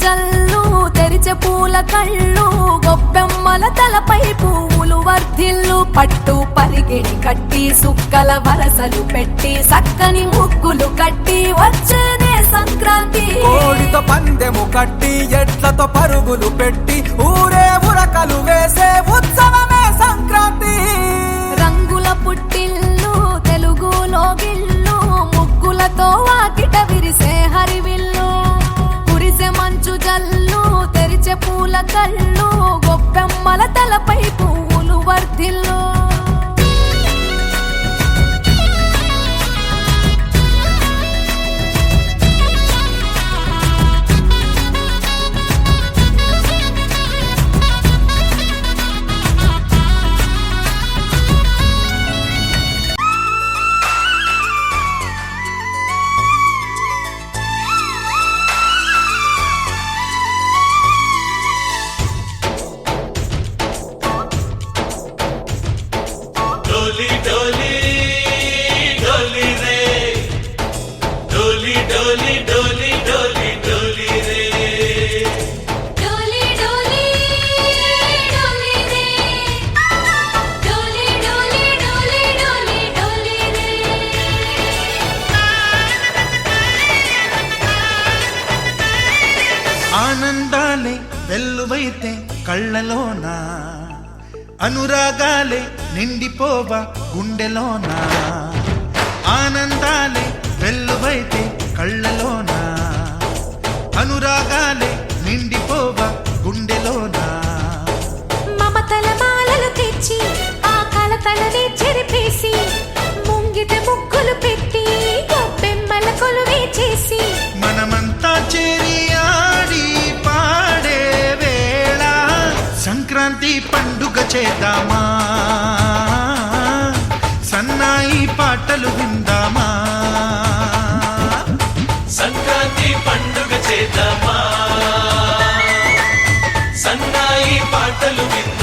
జల్లు తెరిచే పూల కళ్ళు గొప్పెమ్మల తలపై పువ్వులు వర్ధిల్లు పట్టు పరిగిడి కట్టి సుక్కల వరసలు పెట్టి సక్కని ముగ్గులు కట్టి వచ్చేదే సంక్రాంతి కోడితో పందెము కట్టి ఎట్లతో పరుగులు పెట్టి ఊరే ఉరకలు వేసే ఉత్సవమే సంక్రాంతి రంగుల పుట్టిల్లు తెలుగులో గిల్లు ముగ్గులతో వాకిట విరిసే హరివిల్లు కురిసే మంచు జల్లు తెరిచే పూల కళ్ళు గొప్పెమ్మల తలపై పువ్వులు వర్ధిల్లు डोली डोली डोली रे डोली डोली डोली डोली डोली रे डोली डोली डोली रे डोली डोली डोली डोली डोली रे ఆనందాలే వెల్లువైతే కళ్ళలోనా అనురాగాలే నిండిపోవా గుండెలోనా ఆనందాలే వెల్లువైతే కళ్ళలోనా అనురాగాలే నిండిపోవా గుండెలోనా మమతల మాలలు తెచ్చి ఆ కలతలని చెరిపేసి ముంగిట ముగ్గులు పెట్టి గొప్పెమ్మల కొలువే చేసి మనమంతా చేరి ఆడి పాడే వేళ సంక్రాంతి పండుగ చేద్దామా సన్నాయి పాటలు విందామా సంక్రాంతి పండుగ చేద్దామా సన్నాయి పాటలు విందామా